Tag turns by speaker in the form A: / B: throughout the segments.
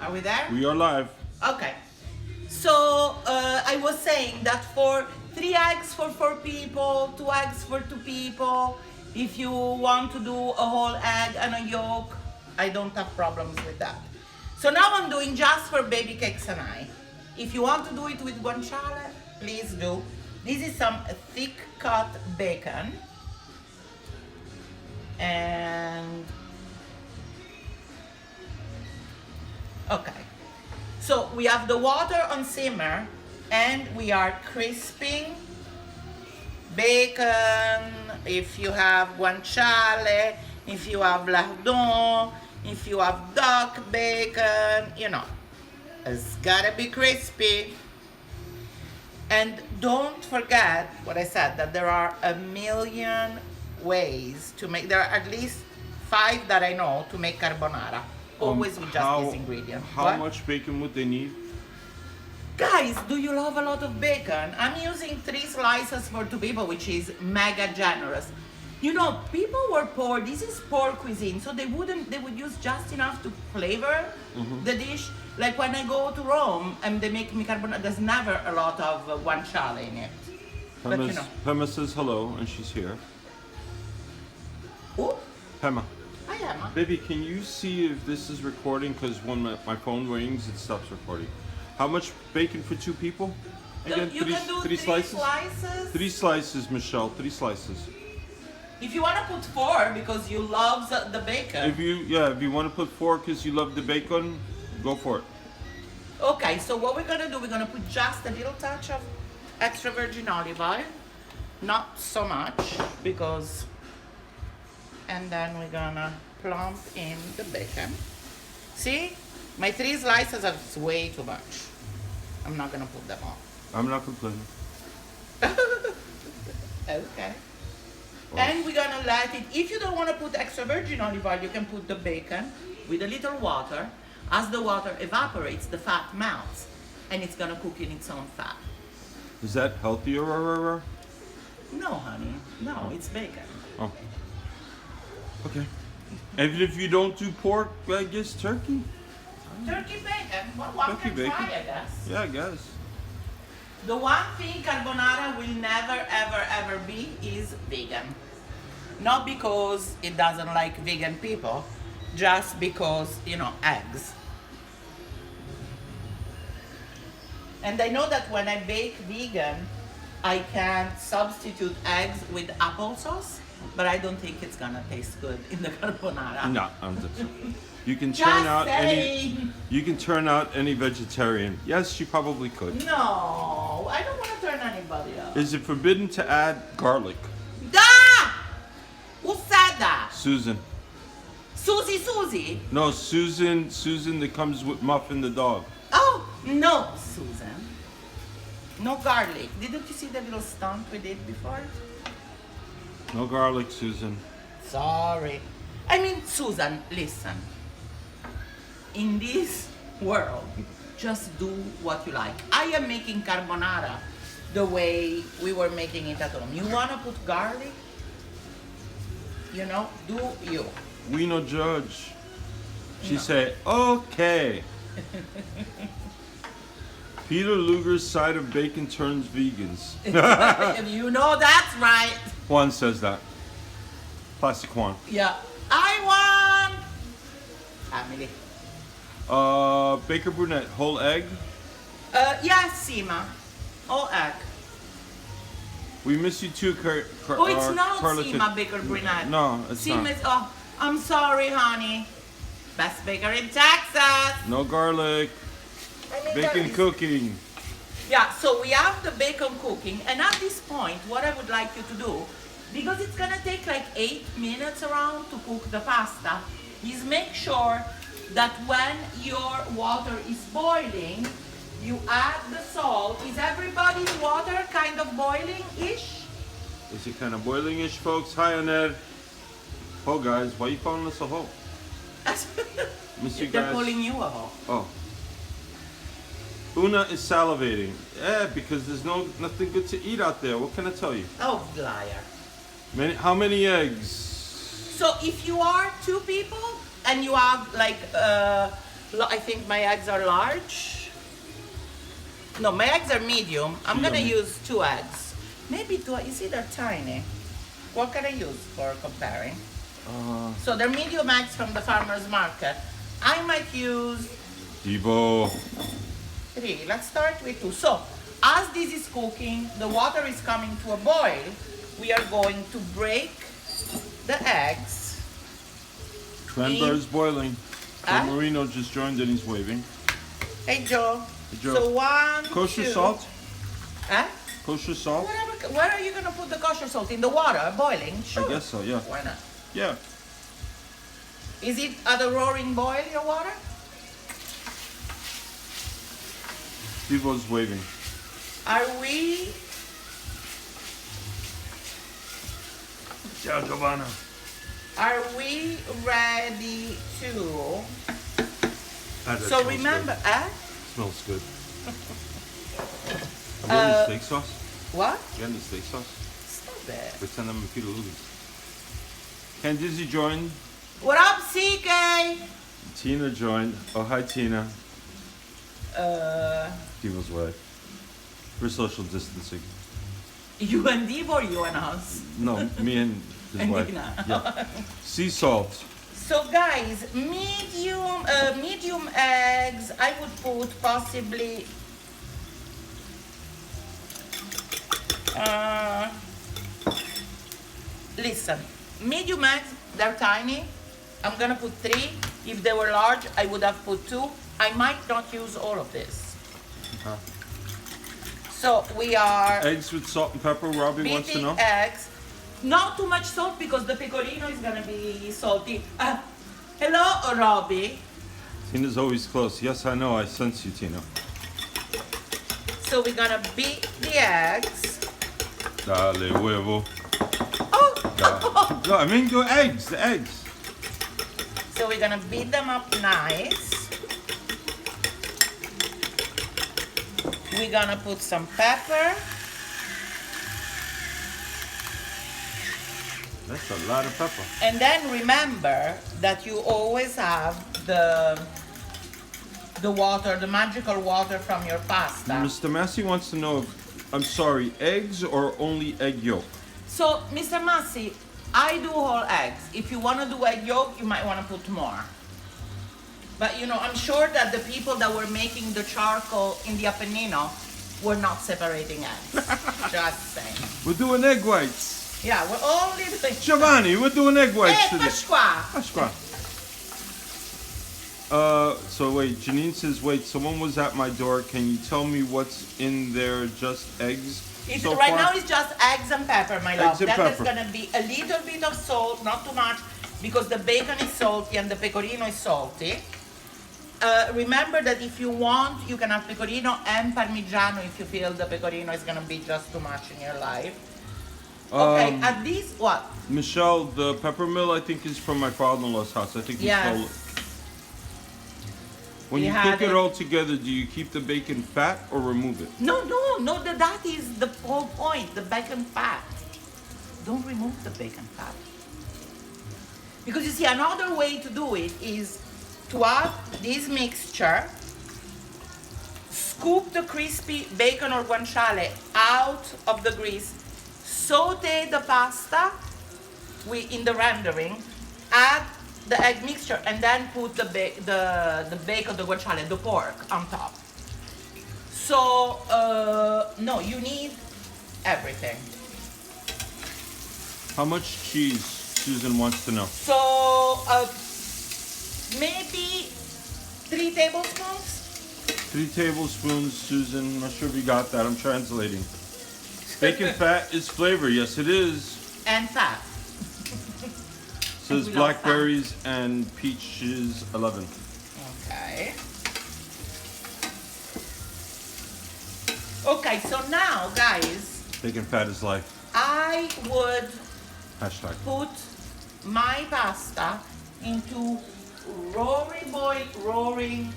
A: Are we there?
B: We are live.
A: Okay. So I was saying that for 3 eggs for 4 people, 2 eggs for 2 people, if you want to do a whole egg and a yolk, I don't have problems with that. So now I'm doing just for baby cakes and I. If you want to do it with guanciale, please do. This is some thick cut bacon. And okay, so we have the water on simmer and we are crisping bacon. If you have guanciale, if you have lardon, if you have duck bacon, you know, it's gotta be crispy. And don't forget what I said, that there are a million ways to make, there are at least 5 that I know to make carbonara. Always with just this ingredient.
B: How much bacon would they need?
A: Guys, do you love a lot of bacon? I'm using 3 slices for 2 people, which is mega generous. You know, people were poor. This is poor cuisine, so they would use just enough to flavor the dish. Like when I go to Rome and they make me carbonara, there's never a lot of guanciale in it. But you know.
B: Pema says hello, and she's here.
A: Who?
B: Pema.
A: Hi, Emma.
B: Baby, can you see if this is recording? Because when my phone rings, it stops recording. How much bacon for 2 people? Again,
A: You can do 3
B: slices?
A: slices.
B: 3 slices, Michelle. 3 slices.
A: If you want to put 4 because you love the bacon.
B: If you want to put 4 because you love the bacon, go for it.
A: Okay, so what we're gonna do, we're gonna put just a little touch of extra virgin olive oil. Not so much because, and then we're gonna plump in the bacon. See, my 3 slices are way too much. I'm not gonna put them all.
B: I'm not complaining.
A: Okay. And we're gonna let it, if you don't wanna put extra virgin olive oil, you can put the bacon with a little water. As the water evaporates, the fat melts and it's gonna cook in its own fat.
B: Is that healthier?
A: No, honey, no, it's bacon.
B: Oh. Okay. And if you don't do pork, I guess turkey?
A: Turkey bacon, well, one
B: Turkey
A: can
B: bacon.
A: try, I guess.
B: Yeah, I guess.
A: The one thing carbonara will never, ever, ever be is vegan. Not because it doesn't like vegan people, just because, you know, eggs. And I know that when I bake vegan, I can substitute eggs with applesauce, but I don't think it's gonna taste good in the carbonara.
B: No, I'm just. You can
A: Just
B: turn out
A: saying.
B: any. You can turn out any vegetarian. Yes, you probably could.
A: No, I don't want to turn anybody out.
B: Is it forbidden to add garlic?
A: Ah! Who said that?
B: Susan.
A: Susie?
B: No, Susan that comes with Muffin the dog.
A: Oh, no, Susan. No garlic. Didn't you see the little stunt we did before?
B: No garlic, Susan.
A: Sorry. I mean, Susan, listen. In this world, just do what you like. I am making carbonara the way we were making it at home. You want to put garlic? You know, do you.
B: We no judge. She
A: No.
B: said, okay. Peter Luger's side of bacon turns vegans.
A: You know that's right.
B: Juan says that. Plastic Juan.
A: Yeah. I want family.
B: Baker Brunette, whole egg.
A: Yeah, Sima. All egg.
B: We miss you too,
A: Oh, it's not
B: Carlton.
A: Sima Baker Brunette.
B: No, it's
A: Sima
B: not.
A: is, oh, I'm sorry, honey. Best baker in Texas.
B: No garlic.
A: I mean,
B: Bacon
A: there is-
B: cooking.
A: Yeah, so we have the bacon cooking, and at this point, what I would like you to do, because it's gonna take like 8 minutes around to cook the pasta, is make sure that when your water is boiling, you add the salt. Is everybody's water kind of boiling-ish?
B: Is it kind of boiling-ish, folks? Hi, Annette. Oh, guys, why you calling us a hoe? Miss you
A: They're
B: guys.
A: calling you a hoe.
B: Oh. Una is salivating. Yeah, because there's nothing good to eat out there. What can I tell you?
A: Oh, liar.
B: How many eggs?
A: So if you are 2 people and you have like, I think my eggs are large. No, my eggs are medium. I'm gonna use 2 eggs. Maybe 2, you see they're tiny. What can I use for comparing? So they're medium eggs from the farmer's market. I might use
B: Debo.
A: 3. Let's start with 2. So as this is cooking, the water is coming to a boil. We are going to break the eggs.
B: Cranberry is boiling.
A: Huh?
B: Marino just joined and he's waving.
A: Hey Joe.
B: Hey, Joe.
A: So 1,
B: Kosher
A: 2.
B: salt?
A: Huh?
B: Kosher salt?
A: Where are you gonna put the kosher salt? In the water, boiling? Sure.
B: I guess so, yeah.
A: Why not?
B: Yeah.
A: Is it at a roaring boil, your water?
B: Debo's waving.
A: Are we?
B: Ciao, Giovanna.
A: Are we ready to?
B: That
A: So
B: smells
A: remember,
B: good. Smells good. You got any steak sauce?
A: What?
B: You got any steak sauce?
A: Stop it.
B: Pretend I'm a Peter Luger's. Can Dizzy join?
A: What up, CK?
B: Tina joined. Oh, hi, Tina.
A: Uh,
B: Debo's way. We're social distancing.
A: you and Dave or you and us?
B: No, me and his
A: And
B: wife.
A: Nina.
B: Yeah. Sea salt.
A: So guys, medium eggs. I would put possibly. Listen, medium eggs, they're tiny. I'm gonna put 3. If they were large, I would have put 2. I might not use all of this.
B: Uh-huh.
A: So we are
B: Eggs with salt and pepper. Robbie wants to
A: beating
B: know.
A: eggs. Not too much salt because the pecorino is gonna be salty. Hello, Robbie.
B: Tina's always close. Yes, I know. I sense you, Tina.
A: So we're gonna beat the eggs.
B: Dale huevo.
A: Oh!
B: No, I mean the eggs. The eggs.
A: So we're gonna beat them up nice. We're gonna put some pepper.
B: That's a lot of pepper.
A: And then remember that you always have the water, the magical water from your pasta.
B: Mr. Massey wants to know if, I'm sorry, eggs or only egg yolk?
A: So, Mr. Massi, I do whole eggs. If you want to do egg yolk, you might want to put more. But you know, I'm sure that the people that were making the charcoal in the Appennino were not separating eggs. Just saying.
B: We're doing egg whites.
A: Yeah, we're only doing...
B: Giovanni, we're doing egg whites
A: Hey,
B: today.
A: Pasqua!
B: So wait, Janine says, wait, someone was at my door. Can you tell me what's in there? Just eggs?
A: It's,
B: so
A: right
B: far?
A: now it's just eggs and pepper, my love.
B: Eggs and
A: Then there's
B: pepper.
A: gonna be a little bit of salt, not too much, because the bacon is salty and the pecorino is salty. Remember that if you want, you can have pecorino and parmigiano if you feel the pecorino is gonna be just too much in your life. Okay, at this, what?
B: Michelle, the pepper mill I think is from my father-in-law's house. I think he
A: Yes.
B: stole it. When
A: He
B: you
A: had
B: cook it
A: it.
B: all together, do you keep the bacon fat or remove it?
A: No, that is the whole point, the bacon fat. Don't remove the bacon fat. Because you see, another way to do it is to add this mixture, scoop the crispy bacon or guanciale out of the grease, saute the pasta in the rendering, add the egg mixture, and then put the bacon, the guanciale, the pork on top. So, no, you need everything.
B: How much cheese? Susan wants to know.
A: So, maybe 3 tablespoons.
B: 3 tablespoons, Susan. Not sure if you got that. I'm translating. Bacon fat is flavor. Yes, it is.
A: And fat.
B: Says
A: We love
B: blackberries and peaches 11.
A: Okay. Okay, so now, guys,
B: Bacon fat is life.
A: I would
B: Hashtag.
A: put my pasta into roaring boiling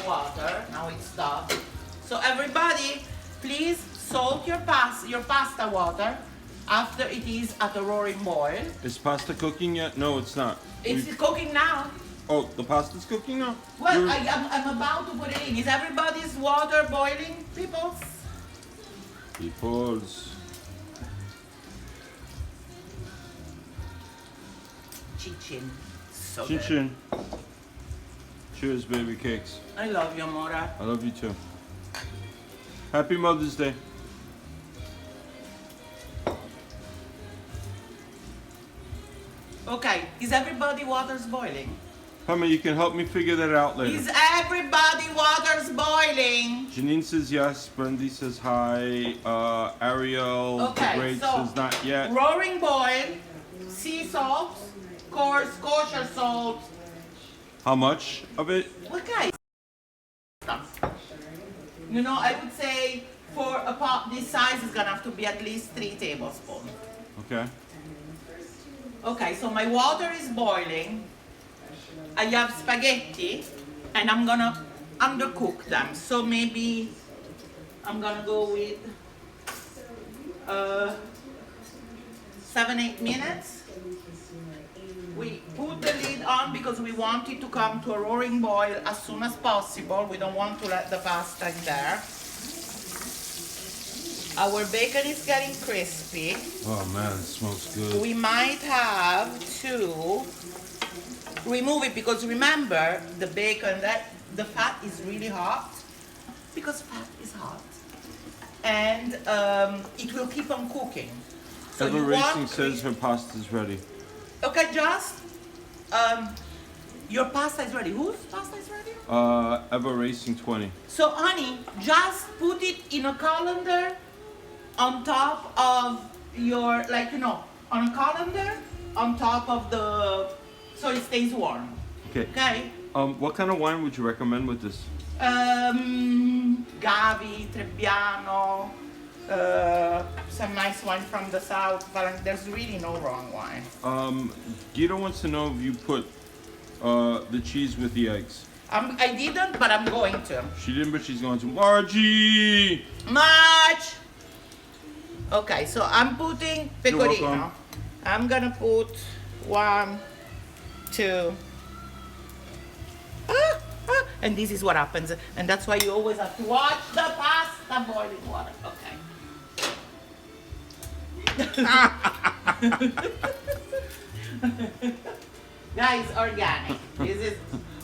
A: water. Now it's stopped. So everybody, please salt your pasta water. after it is at a roaring boil.
B: Is pasta cooking yet? No, it's not.
A: It's cooking now.
B: Oh, the pasta's cooking now?
A: Well, I'm about to put it in. Is everybody's water boiling, people?
B: Peoples.
A: Chin. So
B: Chin
A: good.
B: chin. Cheers, baby cakes.
A: I love you, Mora.
B: I love you too. Happy Mother's Day.
A: Okay, is everybody water's boiling?
B: Hama, you can help me figure that out later.
A: Is everybody water's boiling?
B: Janine says yes. Brandy says hi. Ariel,
A: Okay,
B: the Great,
A: so
B: says not yet.
A: roaring boil, sea salt, coarse kosher salt.
B: How much of it?
A: Okay. You know, I would say for a pot this size is gonna have to be at least 3 tablespoons.
B: Okay.
A: Okay, so my water is boiling. I have spaghetti and I'm gonna undercook them. So maybe I'm gonna go with 7-8 minutes. We put the lid on because we want it to come to a roaring boil as soon as possible. We don't want to let the pasta in there. Our bacon is getting crispy.
B: Oh man, it smells good.
A: We might have to remove it because remember the bacon, that the fat is really hot because fat is hot, and it will keep on cooking. So
B: Ever
A: you
B: Racing
A: want
B: says her pasta's ready.
A: okay, just your pasta is ready. Whose pasta is ready?
B: Ever Racing 20.
A: So honey, just put it in a colander on top of your, like, you know, on a colander on top of the, so it stays warm.
B: Okay.
A: Okay.
B: What kind of wine would you recommend with this?
A: Gavi, Trebbiano, some nice wine from the south. But there's really no wrong wine.
B: Guido wants to know if you put the cheese with the eggs.
A: I didn't, but I'm going to.
B: She didn't, but she's going to. Margie!
A: March. Okay, so I'm putting
B: You're
A: pecorino.
B: welcome.
A: I'm gonna put 1, 2. And this is what happens, and that's why you always have to watch the pasta boiling water. Okay. Guys, organic. This is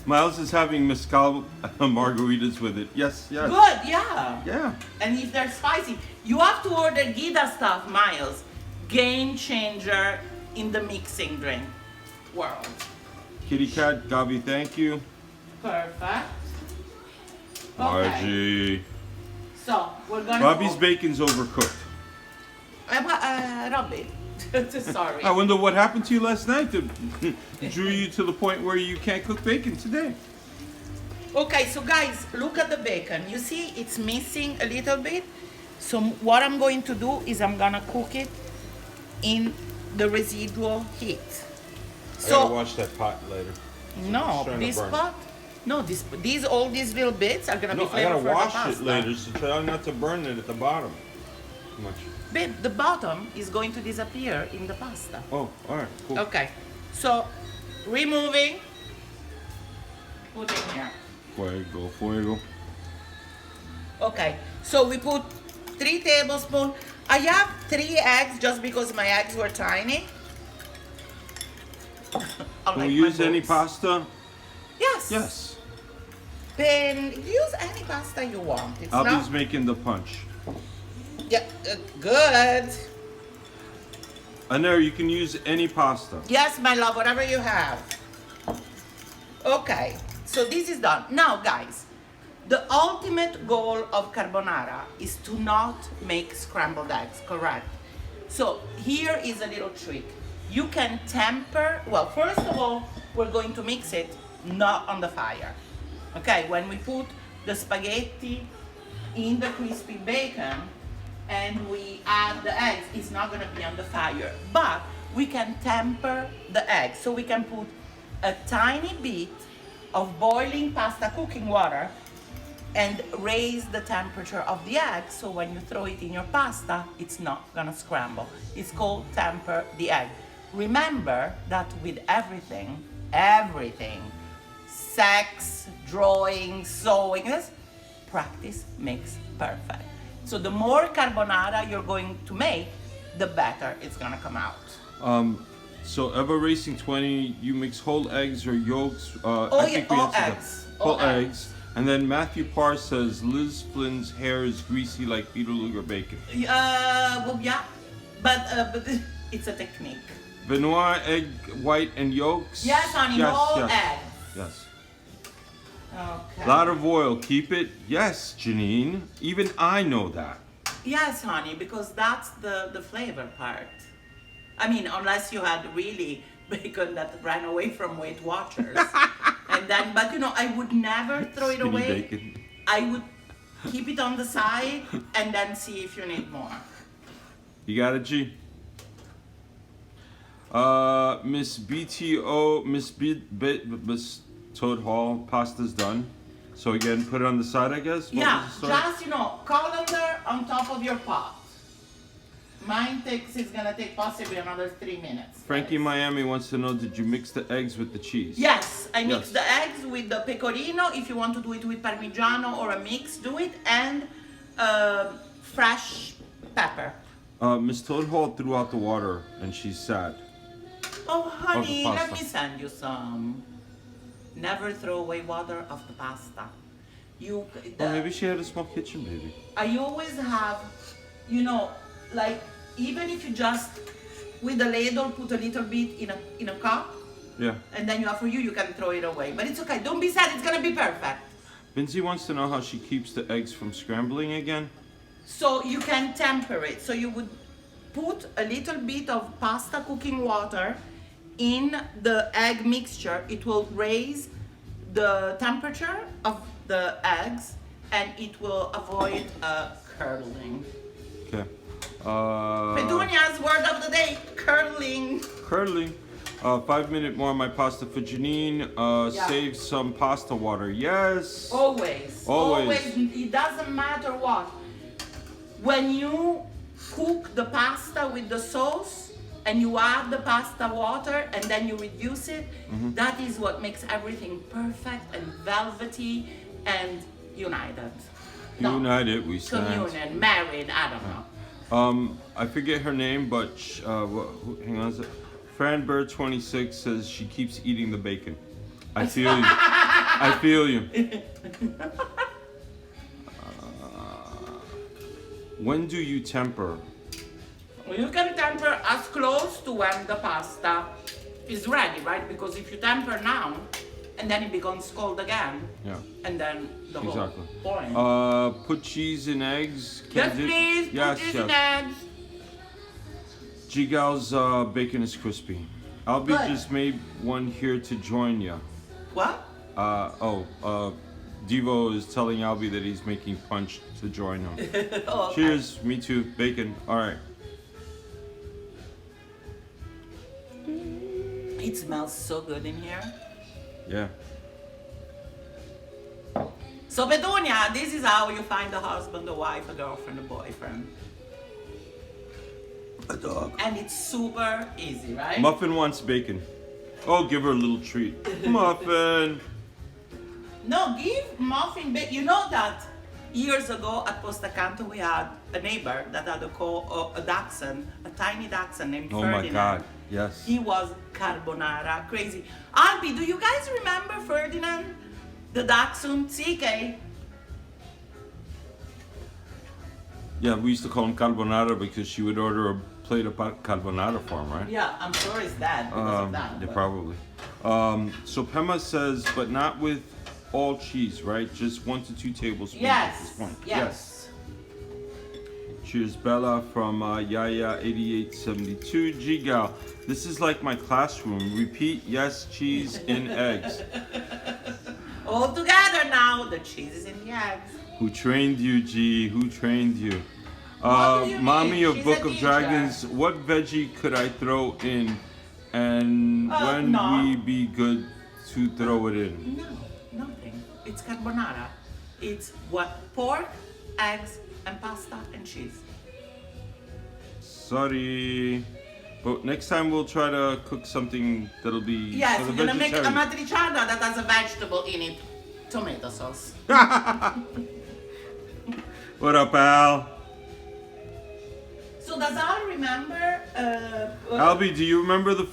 B: Miles is having mezcal margaritas with it. Yes, yes.
A: good, yeah.
B: Yeah.
A: And if they're spicy, you have to order Gita stuff, Miles. Game changer in the mixing drink world.
B: Kitty Cat, Gabi, thank you.
A: Perfect. Okay,
B: Margie.
A: so we're gonna
B: Robbie's
A: go.
B: bacon's overcooked.
A: Robbie, sorry.
B: I wonder what happened to you last night that drew you to the point where you can't cook bacon today.
A: Okay, so guys, look at the bacon. You see it's missing a little bit. So what I'm going to do is I'm gonna cook it in the residual heat.
B: I gotta
A: So
B: wash that pot later.
A: no,
B: trying to
A: this
B: burn.
A: pot, no, all these little bits are gonna
B: No,
A: be
B: I gotta
A: flavored for the
B: wash
A: pasta.
B: it later, so try not to burn it at the bottom. Too much.
A: Babe, the bottom is going to disappear in the pasta.
B: Oh, alright, cool.
A: Okay, so removing, putting here.
B: Fuego, fuego.
A: Okay, so we put 3 tablespoons. I have 3 eggs just because my eggs were tiny.
B: Can we use any pasta?
A: Yes.
B: Yes.
A: Then use any pasta you want. It's
B: Albie's
A: not.
B: making the punch.
A: Yeah, good.
B: Anera, you can use any pasta.
A: Yes, my love, whatever you have. Okay, so this is done. Now, guys, the ultimate goal of carbonara is to not make scrambled eggs, correct? So here is a little trick. You can temper, well, first of all, we're going to mix it not on the fire. Okay, when we put the spaghetti in the crispy bacon and we add the eggs, it's not gonna be on the fire, but we can temper the eggs. So we can put a tiny bit of boiling pasta cooking water and raise the temperature of the egg so when you throw it in your pasta, it's not gonna scramble. It's called temper the egg. Remember that with everything, sex, drawing, sewing, this, practice makes perfect. So the more carbonara you're going to make, the better it's gonna come out.
B: So Eva Racing 20, you mix whole eggs or yolks.
A: Oh
B: I
A: yeah,
B: think we
A: all
B: answered that.
A: eggs.
B: Whole
A: All
B: eggs. And then Matthew Parr says Liz Flynn's hair is greasy like Peter Luger bacon.
A: Well, yeah, but it's a technique.
B: Benoit, egg white and yolks.
A: Yes, honey, whole eggs.
B: Yes.
A: Okay.
B: Lot of oil, keep it. Yes, Janine. Even I know that.
A: Yes, honey, because that's the flavor part. I mean, unless you had really bacon that ran away from Weight Watchers. And then, but you know, I would never throw it
B: Skinny
A: away.
B: bacon.
A: I would keep it on the side and then see if you need more.
B: You got it, G? Miss BTO, Miss Toad Hall, pasta's done. So again, put it on the side, I guess? What
A: Yeah,
B: was the story?
A: just, you know, colander on top of your pot. Mine it's gonna take possibly another 3 minutes.
B: Frankie
A: guys.
B: Miami wants to know, did you mix the eggs with the cheese?
A: Yes, I mix
B: Yes.
A: the eggs with the pecorino. If you want to do it with parmigiano or a mix, do it. And fresh pepper.
B: Miss Toad Hall threw out the water and she's sad.
A: Oh, honey, let
B: pasta.
A: me send you some. Never throw away water of the pasta.
B: Oh, maybe she had a small kitchen, baby.
A: I always have, you know, like even if you just with the ladle put a little bit in a cup,
B: Yeah.
A: and then you have for you can throw it away. But it's okay. Don't be sad. It's gonna be perfect.
B: Lindsay wants to know how she keeps the eggs from scrambling again.
A: So you can temper it. So you would put a little bit of pasta cooking water in the egg mixture. It will raise the temperature of the eggs and it will avoid curdling.
B: Okay.
A: Petunia's word of the day, curdling.
B: Curdling. 5 minute more on my pasta for Janine.
A: Yeah.
B: Save some pasta water. Yes.
A: Always.
B: Always.
A: It doesn't matter what. When you cook the pasta with the sauce and you add the pasta water and then you reduce it, that is what makes everything perfect and velvety and united. No,
B: United we stand.
A: communion, married, I don't know.
B: I forget her name, but hang on a sec. Fran Bird 26 says she keeps eating the bacon. I feel you. I feel you. When do you temper?
A: You can temper as close to when the pasta is ready, right? Because if you temper now, and then it becomes cold again,
B: Yeah.
A: and then the
B: Exactly.
A: whole point.
B: Put cheese in eggs.
A: Yes,
B: Can do-
A: please,
B: Yes,
A: put cheese
B: yes.
A: in eggs.
B: G-Gal's bacon is crispy. Albie
A: Good.
B: just made one here to join ya.
A: What?
B: Devo is telling Albie that he's making punch to join him.
A: Oh, okay.
B: Cheers, me too, bacon. All right.
A: It smells so good in here.
B: Yeah.
A: So Petunia, this is how you find a husband, a wife, a girlfriend, a boyfriend.
B: A dog.
A: And it's super easy, right?
B: Muffin wants bacon. Oh, give her a little treat. Muffin.
A: No, give Muffin bacon. You know that years ago at Postacanto we had a neighbor that had a dachshund, a tiny dachshund named
B: Oh
A: Ferdinand.
B: my God. Yes.
A: He was carbonara crazy. Albi, do you guys remember Ferdinand? The dachshund? CK?
B: Yeah, we used to call him Carbonara because she would order a plate of carbonara for him, right?
A: Yeah, I'm sure it's dead because of that.
B: Yeah,
A: but-
B: probably. So Pema says, but not with all cheese, right? Just 1 to 2 tablespoons at this
A: Yes,
B: point.
A: yes.
B: Cheers, Bella from Yaya8872. G-Gal, this is like my classroom. Repeat, yes, cheese in eggs.
A: All together now, the cheese is in the eggs.
B: Who trained you, G? Who trained you?
A: What do you
B: Mommy
A: mean?
B: of
A: She's
B: Book
A: a
B: of
A: teacher.
B: Dragons, what veggie could I throw in? And when
A: no.
B: we be good to throw it in?
A: No, nothing. It's carbonara. It's what? Pork, eggs, and pasta and cheese.
B: Sorry. But next time we'll try to cook something that'll be
A: Yes,
B: for the
A: we're gonna make a
B: vegetarians.
A: matriciana that has a vegetable in it. Tomato sauce.
B: What up, Al?
A: So does Al remember?
B: Albie, do you remember the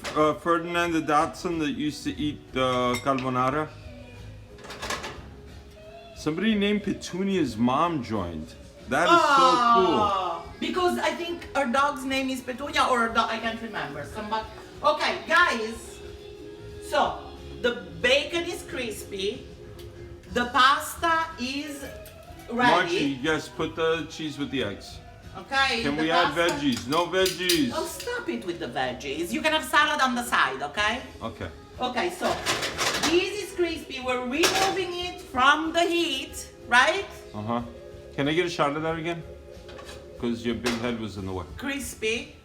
B: Ferdinand the Dachshund that used to eat carbonara? Somebody named Petunia's mom joined. That is so cool.
A: Because I think our dog's name is Petunia or her dog, I can't remember. Somebody. Okay, guys. So the bacon is crispy. The pasta is ready.
B: Margie, yes, put the cheese with the eggs.
A: Okay.
B: Can
A: the
B: we add
A: pasta-
B: veggies? No veggies.
A: Oh, stop it with the veggies. You can have salad on the side, okay?
B: Okay.
A: Okay, so this is crispy. We're removing it from the heat, right?
B: Uh-huh. Can I get a shot of that again? Because your big head was in the way.
A: Crispy.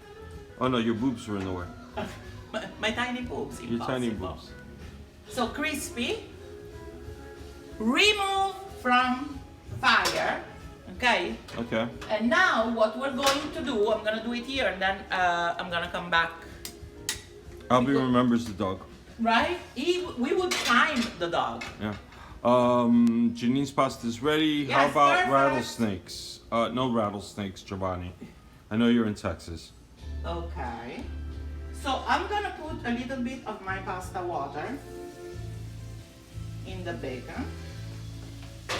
B: Oh no, your boobs were in the way.
A: My tiny boobs.
B: Your tiny
A: impossible.
B: boobs.
A: So crispy. Remove from fire. Okay.
B: Okay.
A: And now what we're going to do, I'm gonna do it here and then I'm gonna come back.
B: Albie remembers the dog.
A: Right? We would time the dog.
B: Yeah. Janine's pasta is ready. How
A: Yes,
B: about
A: perfect.
B: rattlesnakes? No rattlesnakes, Giovanni. I know you're in Texas.
A: Okay. So I'm gonna put a little bit of my pasta water in the bacon.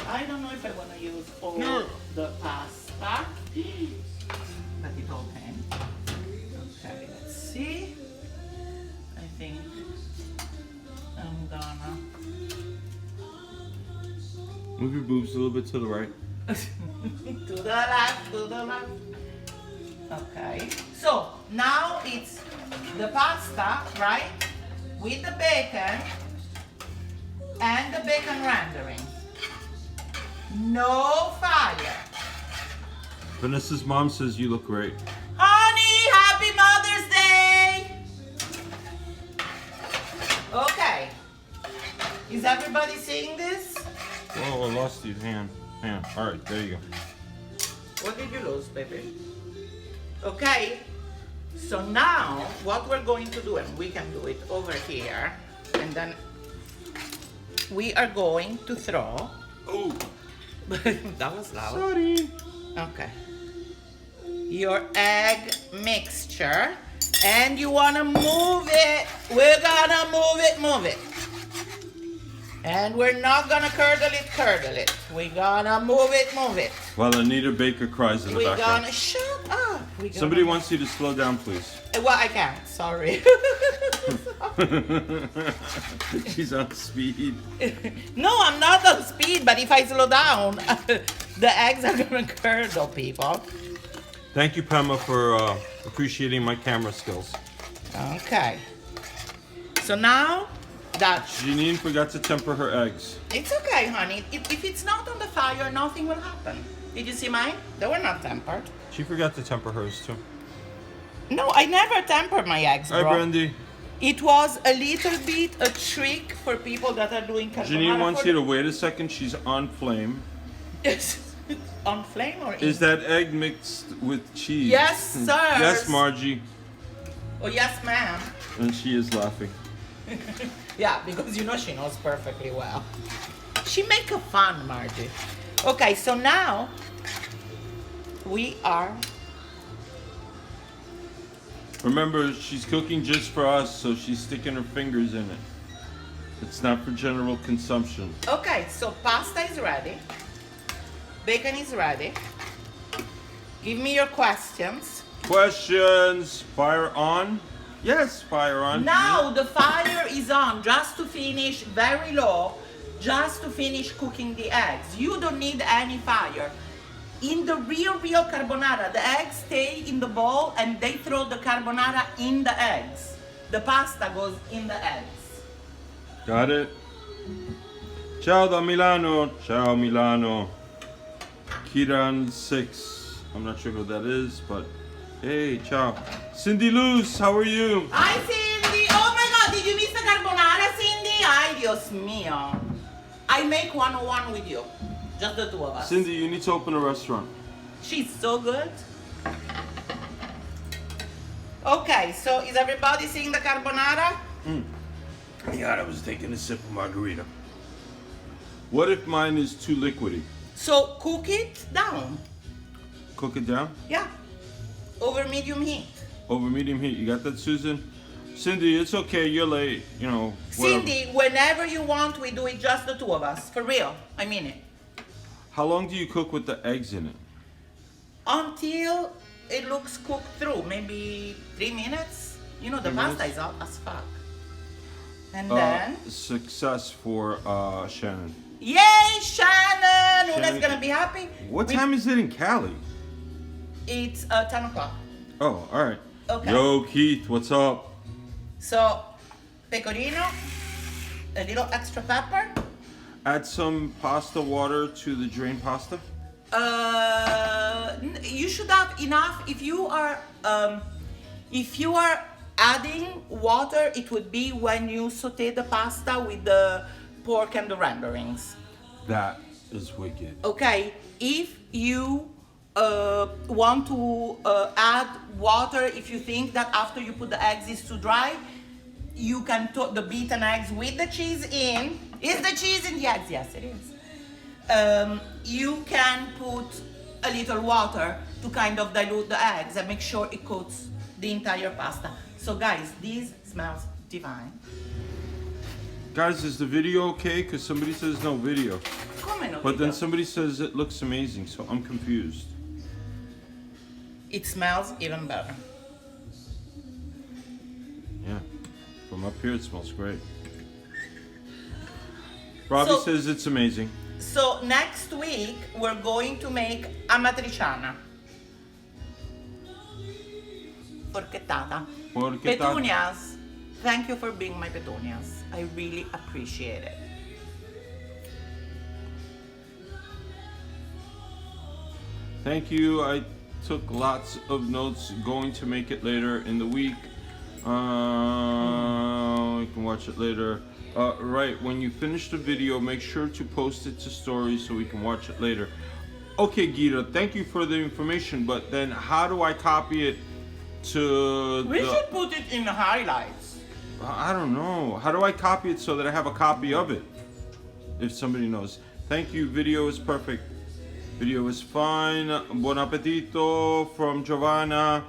A: I don't know if I wanna use all the pasta, but it's okay. Okay, let's see. I think I'm gonna
B: Move your boobs a little bit to the right.
A: to the left, to the left. Okay. So now it's the pasta, right? With the bacon and the bacon rendering. No fire.
B: Vanessa's mom says you look great.
A: Honey, happy Mother's Day! Okay. Is everybody seeing this?
B: Oh, I lost your hand. All right, there you go.
A: What did you lose, baby? Okay. So now what we're going to do, and we can do it over here, and then we are going to throw.
B: Oh,
A: That was loud.
B: sorry.
A: Okay. Your egg mixture, and you wanna move it. We're gonna move it. And we're not gonna curdle it. We're gonna move it.
B: While Anita Baker cries in the
A: We're
B: background.
A: gonna shut up. We're gonna-
B: Somebody wants you to slow down, please.
A: Well, I can't. Sorry.
B: She's on speed.
A: No, I'm not on speed, but if I slow down, the eggs are gonna curdle, people.
B: Thank you, Pema, for appreciating my camera skills.
A: Okay. So now that
B: Janine forgot to temper her eggs.
A: it's okay, honey. If it's not on the fire, nothing will happen. Did you see mine? They were not tempered.
B: She forgot to temper hers too.
A: No, I never temper my eggs,
B: Hi,
A: bro.
B: Brandy.
A: It was a little bit a trick for people that are doing carbonara.
B: Janine wants
A: for
B: you to wait a second. She's on flame.
A: on flame or
B: Is that egg mixed with cheese?
A: Yes, sir.
B: Yes, Margie.
A: Oh yes, ma'am.
B: And she is laughing.
A: Yeah, because you know she knows perfectly well. She make a fun, Margie. Okay, so now we are.
B: Remember, she's cooking just for us, so she's sticking her fingers in it. It's not for general consumption.
A: Okay, so pasta is ready. Bacon is ready. Give me your questions.
B: Questions? Fire on? Yes, fire on.
A: Now the fire is on just to finish very low, just to finish cooking the eggs. You don't need any fire. In the real carbonara, the eggs stay in the bowl and they throw the carbonara in the eggs. The pasta goes in the eggs.
B: Got it? Ciao da Milano. Ciao Milano. Kiran 6. I'm not sure who that is, but hey, ciao. Cindy Luz, how are you?
A: Hi Cindy! Oh my god, did you miss the carbonara, Cindy? Ay, Dios mío. I make 101 with you. Just the two of us.
B: Cindy, you need to open a restaurant.
A: She's so good. Okay, so is everybody seeing the carbonara?
B: Yeah, I was taking a sip of margarita. What if mine is too liquidy?
A: So cook it down.
B: Cook it down?
A: Yeah. Over medium heat.
B: Over medium heat. You got that, Susan? Cindy, it's okay. You're late. You know, whatever.
A: Cindy, whenever you want, we do it just the two of us. For real. I mean it.
B: How long do you cook with the eggs in it?
A: Until it looks cooked through. Maybe 3 minutes. You know, the
B: 3
A: pasta
B: minutes?
A: is hot as fuck. And then...
B: Success for Shannon.
A: Yay, Shannon! Una's
B: Shannon.
A: gonna be happy.
B: What time is it in Cali?
A: It's 10 o'clock.
B: Oh, all right.
A: Okay.
B: Yo, Keith, what's up?
A: So, pecorino, a little extra pepper.
B: Add some pasta water to the drained pasta.
A: You should have enough. If you are adding water, it would be when you saute the pasta with the pork and the renderings.
B: That is wicked.
A: Okay, if you want to add water, if you think that after you put the eggs is too dry, you can put the beaten eggs with the cheese in. Is the cheese in the eggs? Yes, it is. You can put a little water to kind of dilute the eggs and make sure it coats the entire pasta. So guys, this smells divine.
B: Guys, is the video okay? Because somebody says no video.
A: Come on,
B: But then somebody says it looks amazing, so I'm confused.
A: it smells even better.
B: Yeah. From up here, it smells great. Robbie
A: So-
B: says it's amazing.
A: So next week we're going to make amatriciana. Forchettata.
B: Forchettata.
A: Petunias. Thank you for being my petunias. I really appreciate it.
B: Thank you. I took lots of notes. Going to make it later in the week. We can watch it later. Right, when you finish the video, make sure to post it to stories so we can watch it later. Okay, Gita, thank you for the information, but then how do I copy it to
A: We should put it in the highlights.
B: I don't know. How do I copy it so that I have a copy of it? If somebody knows. Thank you. Video is perfect. Video is fine. Buon appetito from Giovanna.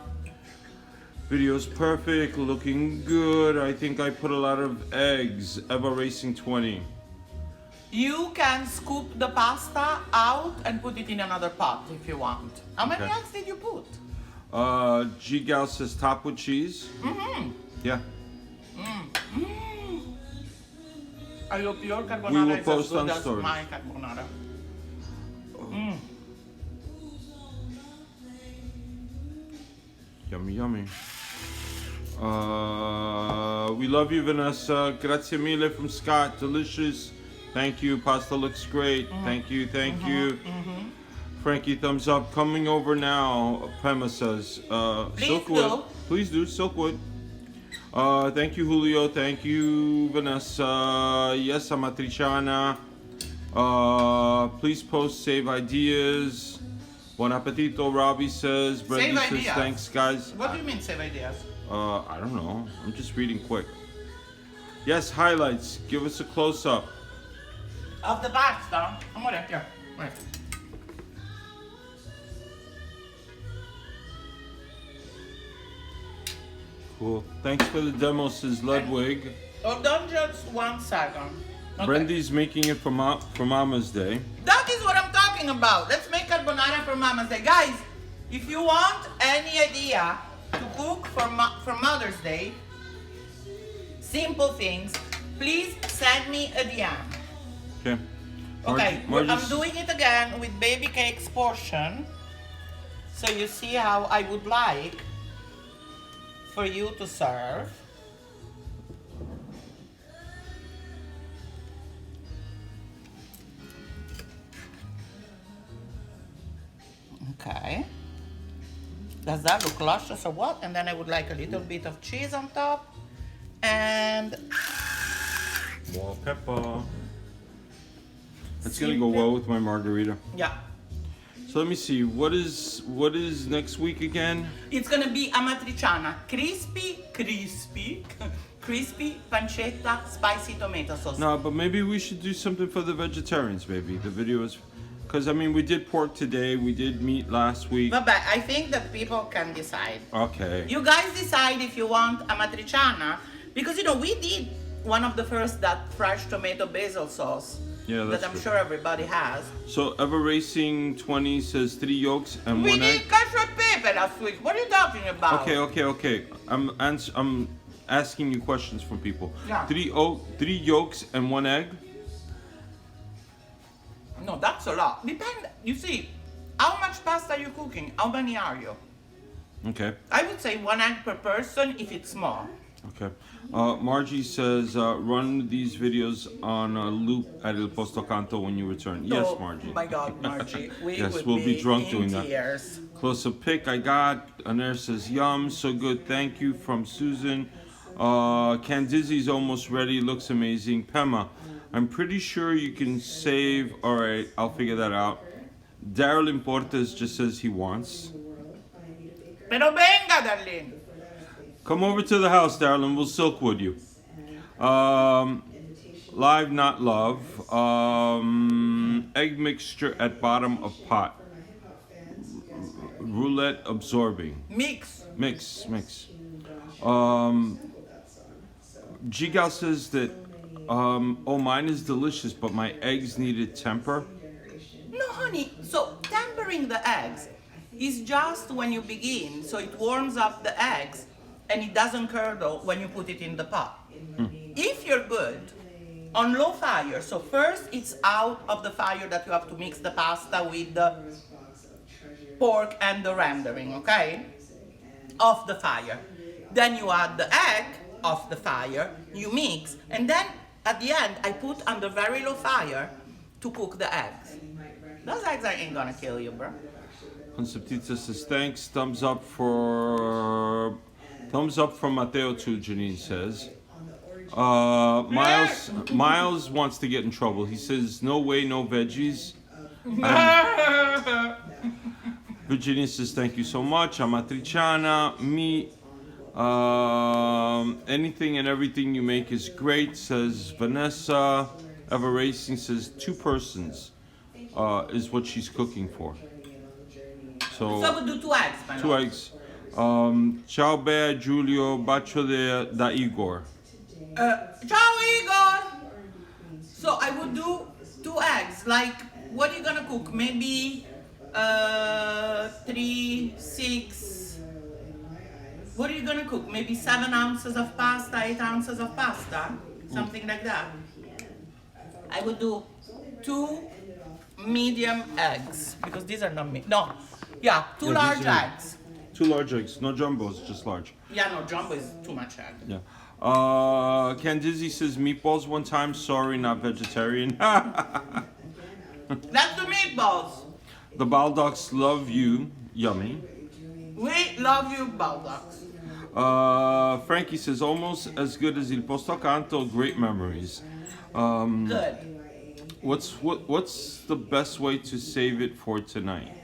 B: Video is perfect. Looking good. I think I put a lot of eggs. Eva Racing 20.
A: You can scoop the pasta out and put it in another pot if you want. How many
B: Okay.
A: eggs did you put?
B: G Gal says top with cheese.
A: Mm-hmm.
B: Yeah.
A: I hope your
B: We
A: carbonara
B: will
A: is as
B: post
A: good
B: on
A: as
B: stories.
A: my carbonara.
B: Yummy, yummy. We love you, Vanessa. Grazie mille from Scott. Delicious. Thank you. Pasta looks great. Thank you. Thank you. Frankie, thumbs up. Coming over now. Prema says.
A: Please
B: Silkwood.
A: do.
B: Please do. Silkwood. Thank you, Julio. Thank you, Vanessa. Yes, Amatriciana. Please post, save ideas. Buon appetito, Robbie says. Brandy
A: Save
B: says,
A: ideas.
B: thanks, guys.
A: What do you mean save ideas?
B: I don't know. I'm just reading quick. Yes, highlights. Give us a close-up.
A: Of the pasta. Amore, here. Wait.
B: Cool. Thanks for the demo, says Ludwig.
A: Hold on just 1 second. Okay.
B: Brandy's making it for Mama's Day.
A: That is what I'm talking about. Let's make carbonara for Mama's Day. Guys, if you want any idea to cook for Mother's Day, simple things, please send me a DM.
B: Okay.
A: Okay,
B: Margie-
A: I'm doing it again with baby cakes portion. So you see how I would like for you to serve. Okay. Does that look luscious or what? And then I would like a little bit of cheese on top. And
B: More pepper. It's gonna go well with my margarita.
A: Yeah.
B: So let me see. What is next week again?
A: It's gonna be amatriciana, crispy pancetta, spicy tomato sauce.
B: No, but maybe we should do something for the vegetarians. Maybe the video is, because I mean we did pork today, we did meat last week.
A: But I think that people can decide.
B: Okay.
A: You guys decide if you want amatriciana, because you know we did one of the first that fresh tomato basil sauce.
B: Yeah, that's
A: that I'm
B: good.
A: sure everybody has.
B: So Ever Racing 20 says 3 yolks and
A: We
B: 1 egg.
A: did cashew pepe last week. What are you talking about?
B: Okay. I'm asking you questions from people.
A: Yeah.
B: 3 yolks and 1 egg.
A: No, that's a lot. Depend. You see, how much pasta you cooking? How many are you?
B: Okay.
A: I would say 1 egg per person if it's small.
B: Okay. Margie says run these videos on a loop at El Posto Canto when you return. Yes,
A: Oh
B: Margie.
A: my God, Margie. We
B: Yes,
A: would
B: we'll be drunk
A: in
B: doing that.
A: tears.
B: Close up pick I got. Anair says yum, so good. Thank you from Susan. Candizi's almost ready. Looks amazing. Pema, I'm pretty sure you can save. All right, I'll figure that out. Daryl Importes just says he wants.
A: Pero venga, darling.
B: Come over to the house, darling. We'll silkwood you. Live, not love. Egg mixture at bottom of pot. Roulette absorbing.
A: Mix.
B: Mix. Gigal says that, oh, mine is delicious, but my eggs needed temper.
A: No, honey. So tempering the eggs is just when you begin. So it warms up the eggs and it doesn't curdle when you put it in the pot. If you're good, on low fire, so first it's out of the fire that you have to mix the pasta with the pork and the rendering, okay? Off the fire. Then you add the egg off the fire, you mix, and then at the end I put on the very low fire to cook the eggs. Those eggs ain't gonna kill you, bro.
B: Conceptita says thanks. Thumbs up from Mateo too. Janine says. Miles wants to get in trouble. He says no way, no veggies. Virginia says thank you so much. Amatriciana, meat. Anything and everything you make is great, says Vanessa. Ever Racing says 2 persons is what she's cooking for. So
A: we'll do 2 eggs, my
B: 2
A: love.
B: eggs. Ciao Bea, Giulio, bacio da Igor.
A: Ciao, Igor! So I would do 2 eggs. Like, what are you gonna cook? Maybe 3, 6. What are you gonna cook? Maybe 7 ounces of pasta, 8 ounces of pasta, something like that. I would do 2 medium eggs because these are not no. Yeah, 2
B: Yeah,
A: large
B: these are-
A: eggs.
B: 2 large eggs, no jumbos, just large.
A: Yeah, no, jumbo is too much egg.
B: Yeah. Candizi says meatballs one time. Sorry, not vegetarian.
A: That's the meatballs.
B: The Baldocs love you. Yummy.
A: We love you, Baldocs.
B: Frankie says almost as good as Il Posto Canto. Great memories.
A: Good.
B: What's the best way to save it for tonight?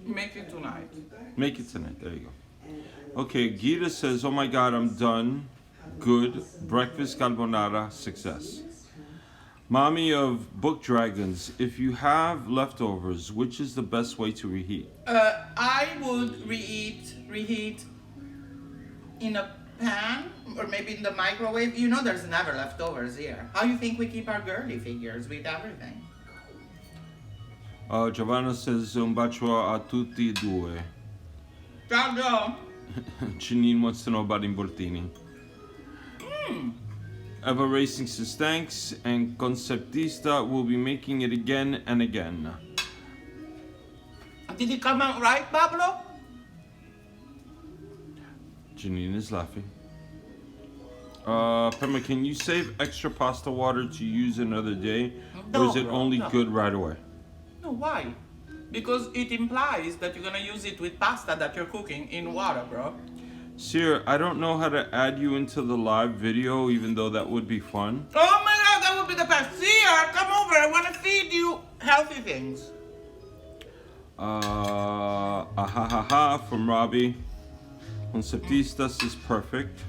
A: Make it tonight.
B: Make it tonight. There you go. Okay, Gita says, oh my God, I'm done. Good. Breakfast carbonara. Success. Mommy of Book Dragons, if you have leftovers, which is the best way to reheat?
A: I would reheat in a pan or maybe in the microwave. You know there's never leftovers here. How you think we keep our girly figures with everything?
B: Giovanna says, un bacio a tutti e due.
A: Ciao, Joe.
B: Janine wants to know about Imboltini. Ever Racing says thanks, and Conceptista will be making it again and again.
A: Did it come out right, Pablo?
B: Janine is laughing. Pema, can you save extra pasta water to use another day? Or is it
A: No,
B: only
A: no.
B: good right away?
A: No, why? Because it implies that you're gonna use it with pasta that you're cooking in water, bro.
B: Seer, I don't know how to add you into the live video, even though that would be fun.
A: Oh my God, that would be the best. Seer, come over. I want to feed you healthy things.
B: Ha from Robbie. Conceptistas is perfect.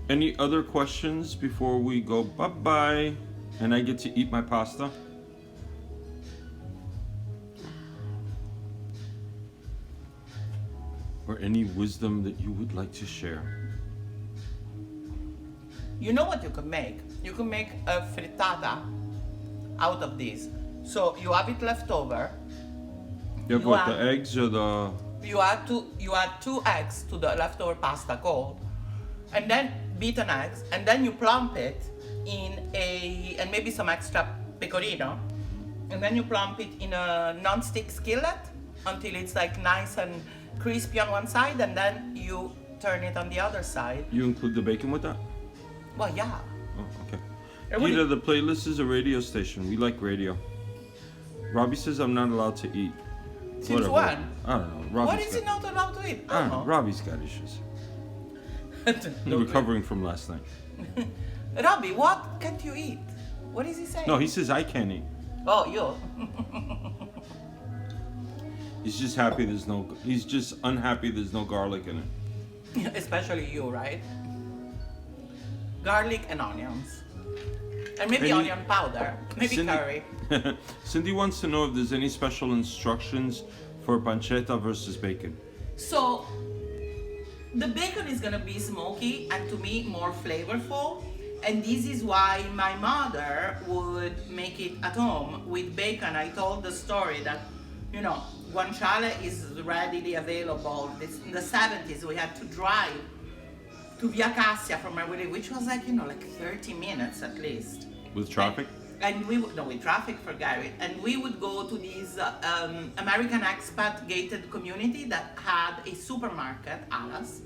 B: Any other questions before we go bye-bye and I get to eat my pasta? Or any wisdom that you would like to share?
A: You know what you can make? You can make a frittata out of this. So you have it left over.
B: You have what, the eggs or the...
A: You add 2 eggs to the leftover pasta cold, and then beaten eggs, and then you plump it in and maybe some extra pecorino, and then you plump it in a non-stick skillet until it's like nice and crispy on one side, and then you turn it on the other side.
B: You include the bacon with that?
A: Well, yeah.
B: Oh, okay. Gita, the playlist is a radio station. We like radio. Robbie says I'm not allowed to eat.
A: Since
B: Whatever.
A: when?
B: I don't know.
A: What is he not allowed to eat?
B: I don't know. Robbie's got issues. He's recovering from last night.
A: Robbie, what can't you eat? What is he saying?
B: No, he says I can't eat.
A: Oh, you.
B: He's just happy there's no. He's just unhappy there's no garlic in it.
A: Especially you, right? Garlic and onions. And maybe onion powder. Maybe curry.
B: Cindy wants to know if there's any special instructions for pancetta versus bacon.
A: So, the bacon is gonna be smoky and to me more flavorful. And this is why my mother would make it at home with bacon. I told the story that, guanciale is readily available. In the 70s, we had to drive to Via Cassia from where we live, which was like 30 minutes at least.
B: With traffic?
A: And we would, no, with traffic, forget it. And we would go to this American expat gated community that had a supermarket, Alice,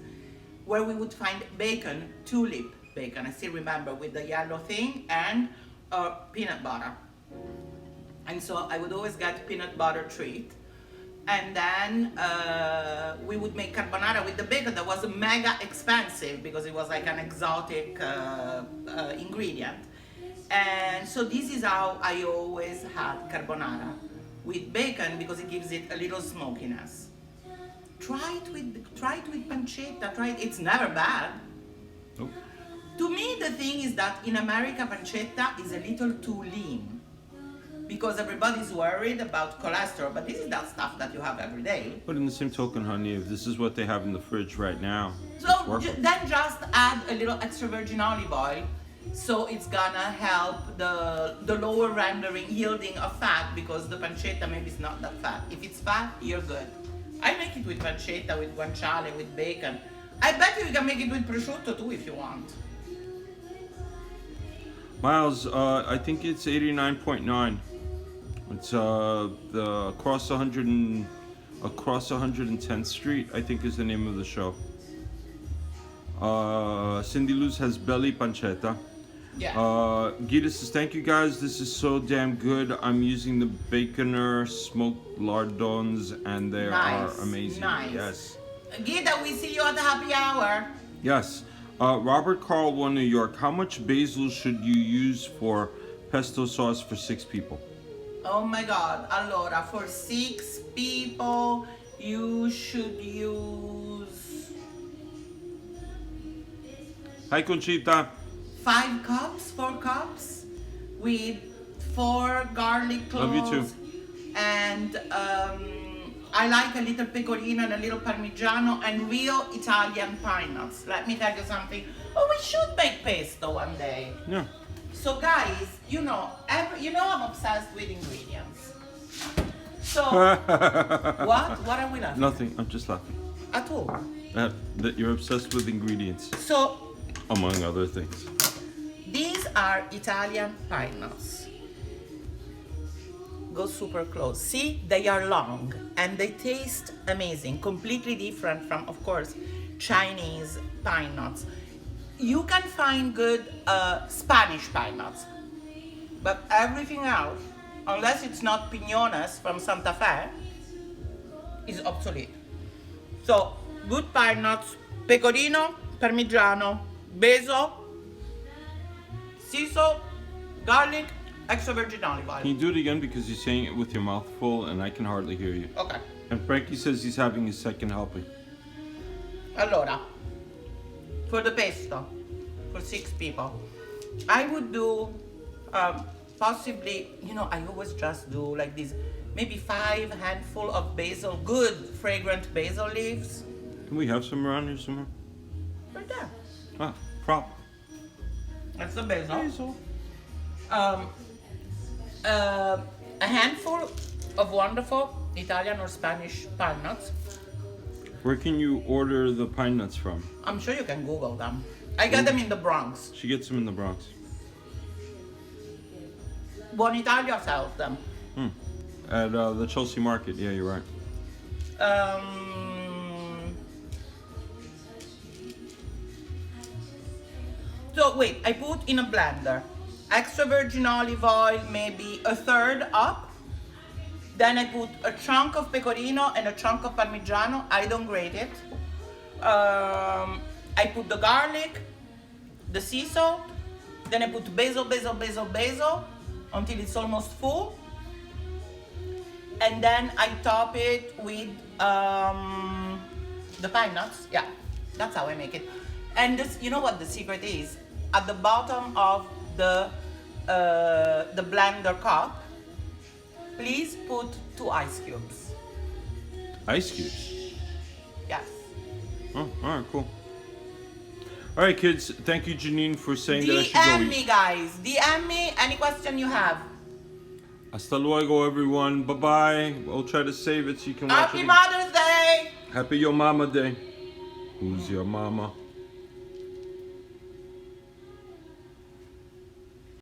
A: where we would find bacon, tulip bacon, I still remember, with the yellow thing, and peanut butter. And so I would always get peanut butter treat. And then we would make carbonara with the bacon that was mega expensive because it was like an exotic ingredient. And so this is how I always had carbonara, with bacon, because it gives it a little smokiness. Try it with pancetta. It's never bad.
B: Nope.
A: To me, the thing is that in America, pancetta is a little too lean because everybody's worried about cholesterol, but this is that stuff that you have every day.
B: But in the same token, honey, if this is what they have in the fridge right now,
A: so then just add a little extra virgin olive oil, so it's gonna help the lower rendering yielding of fat, because the pancetta maybe is not that fat. If it's fat, you're good. I make it with pancetta, with guanciale, with bacon. I bet you can make it with prosciutto too if you want.
B: Miles, I think it's 89.9. It's the across 110th Street, I think is the name of the show. Cindy Luz has belly pancetta.
A: Yeah.
B: Gita says, thank you guys, this is so damn good. I'm using the Baconer smoked lardons and they are amazing.
A: Nice.
B: Yes.
A: Gita, we see you at the happy hour.
B: Yes. Robert Carl, 1 New York. How much basil should you use for pesto sauce for 6 people?
A: Oh my God. Allora, for 6 people, you should use...
B: Hi, Conchita.
A: 4 cups with 4 garlic cloves.
B: Love you too.
A: And I like a little pecorino and a little parmigiano and real Italian pine nuts. Let me tell you something. Oh, we should make pesto one day.
B: Yeah.
A: So guys, I'm obsessed with ingredients. So, what are we laughing?
B: Nothing, I'm just laughing.
A: At all.
B: That you're obsessed with ingredients,
A: So,
B: among other things.
A: these are Italian pine nuts. Go super close. See, they are long and they taste amazing. Completely different from, of course, Chinese pine nuts. You can find good Spanish pine nuts. But everything else, unless it's not piñones from Santa Fe, is obsolete. So, good pine nuts, pecorino, parmigiano, basil, sea salt, garlic, extra virgin olive oil.
B: Can you do it again because you're saying it with your mouth full and I can hardly hear you?
A: Okay.
B: And Frankie says he's having his second helping.
A: Allora, for the pesto, for 6 people, I would do possibly, I always just do like this, maybe 5 handful of basil, good fragrant basil leaves.
B: Can we have some around here somewhere?
A: Right there.
B: Ah, prop.
A: That's the basil. A handful of wonderful Italian or Spanish pine nuts.
B: Where can you order the pine nuts from?
A: I'm sure you can Google them. I get them in the Bronx.
B: She gets them in the Bronx.
A: Buon Italia sells them.
B: At the Chelsea Market. Yeah, you're right.
A: So wait, I put in a blender extra virgin olive oil, maybe a third up. Then I put a chunk of pecorino and a chunk of parmigiano. I don't grate it. I put the garlic, the sea salt. Then I put basil until it's almost full. And then I top it with the pine nuts. Yeah, that's how I make it. And this, you know what the secret is? At the bottom of the blender cup, please put 2 ice cubes.
B: Ice cubes?
A: Yes.
B: Oh, alright, cool. Alright, kids. Thank you, Janine, for saying that I should go
A: DM
B: eat.
A: me, guys. DM me any question you have.
B: Hasta luego, everyone. Bye-bye. We'll try to save it so you can watch it.
A: Happy Mother's Day!
B: Happy Your Mama Day. Who's your mama?